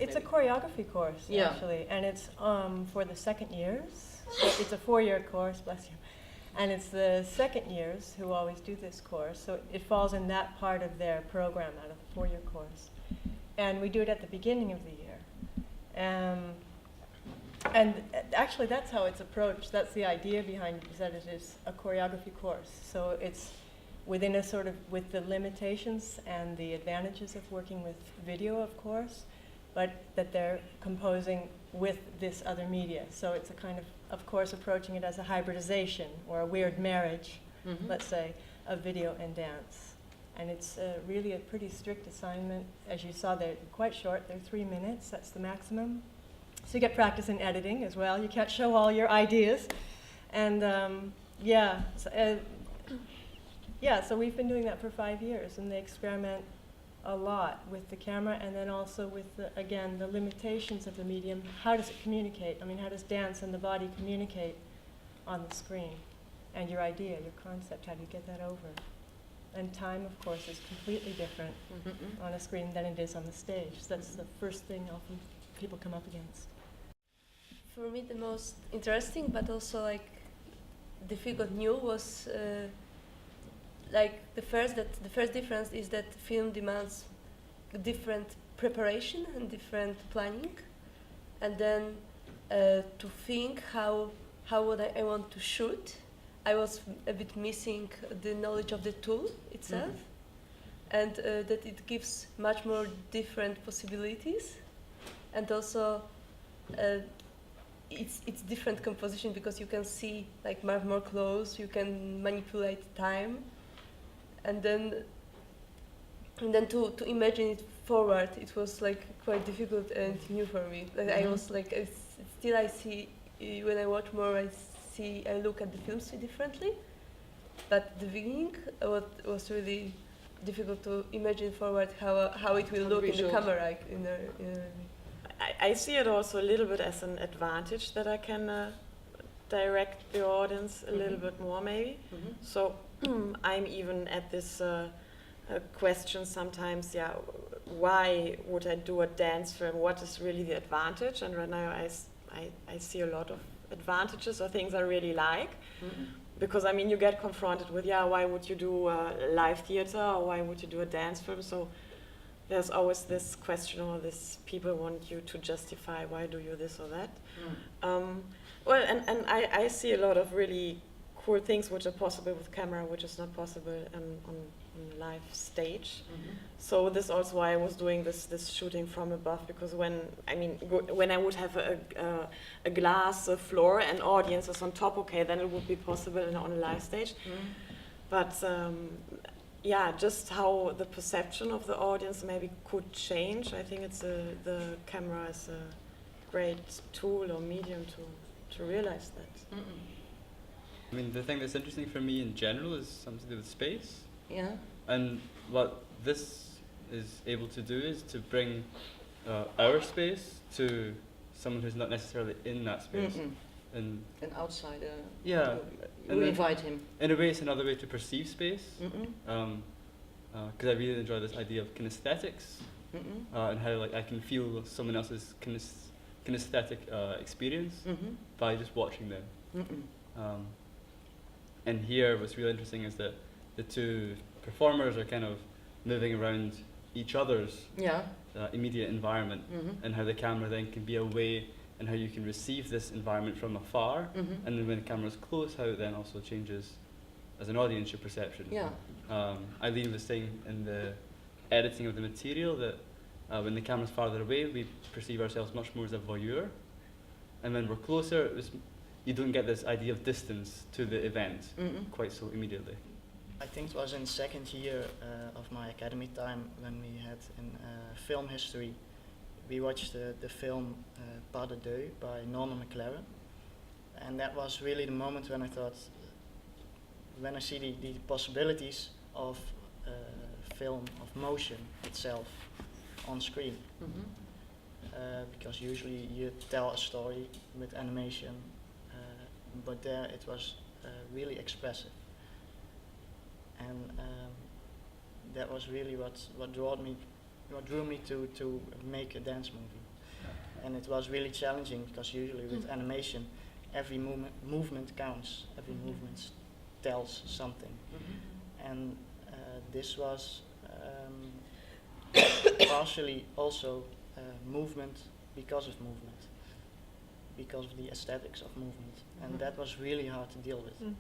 It's a choreography course, actually, and it's for the second years. So it's a 4-year course, bless you. And it's the second years who always do this course, so it falls in that part of their program out of the 4-year course. And we do it at the beginning of the year. And actually that's how it's approached. That's the idea behind it, is that it is a choreography course. So it's within a sort of, with the limitations and the advantages of working with video, of course, but that they're composing with this other media. So it's a kind of course, approaching it as a hybridization or a weird marriage, let's say, of video and dance. And it's really a pretty strict assignment. As you saw, they're quite short. They're 3 minutes. That's the maximum. So you get practice in editing as well. You can't show all your ideas. And so we've been doing that for 5 years, and they experiment a lot with the camera, and then also with, again, the limitations of the medium. How does it communicate? I mean, how does dance and the body communicate on the screen? And your idea, your concept, how do you get that over? And time, of course, is completely different on a screen than it is on the stage. So that's the first thing often people come up against. For me, the most interesting, but also like difficult new was the first difference is that film demands different preparation and different planning, and then to think how would I want to shoot. I was a bit missing the knowledge of the tool itself, and that it gives much more different possibilities, and also it's different composition because you can see like more close, you can manipulate time, and then to imagine it forward, it was like quite difficult and new for me. Like I was like, still I see, when I watch more, I look at the films differently, but the beginning was really difficult to imagine forward how it will look in the camera. I see it also a little bit as an advantage that I can direct the audience a little bit more, maybe. So I'm even at this question sometimes, why would I do a dance film? What is really the advantage? And right now I see a lot of advantages or things I really like. Because I mean, you get confronted with, why would you do live theater, or why would you do a dance film? So there's always this question, or this people want you to justify why do you this or that. Well, and I see a lot of really cool things which are possible with camera, which is not possible on live stage. So this also why I was doing this shooting from above, because when I would have a glass floor and audiences on top, okay, then it would be possible on a live stage. But just how the perception of the audience maybe could change. I think it's the camera is a great tool or medium to realize that. I mean, the thing that's interesting for me in general is something to do with space. Yeah. And what this is able to do is to bring our space to someone who's not necessarily in that space. And an outsider. Yeah. You invite him. In a way, it's another way to perceive space. Because I really enjoy this idea of kinesthetics and how I can feel someone else's kinesthetic experience by just watching them. And here, what's really interesting is that the two performers are kind of moving around each other's immediate environment, and how the camera then can be a way, and how you can receive this environment from afar, and then when the camera's close, how it then also changes as an audience your perception. Eileen was saying in the editing of the material that when the camera's farther away, we perceive ourselves much more as a voyeur, and when we're closer, you don't get this idea of distance to the event quite so immediately. I think it was in second year of my academy time when we had in film history, we watched the film Pas de Deux by Norman McLaren, and that was really the moment when I thought, when I see the possibilities of film, of motion itself on screen. Because usually you tell a story with animation, but there it was really expressive. And that was really what drew me to make a dance movie. And it was really challenging because usually with animation, every movement counts, every movement tells something. And this was partially also movement because of movement, because of the aesthetics of movement. And that was really hard to deal with.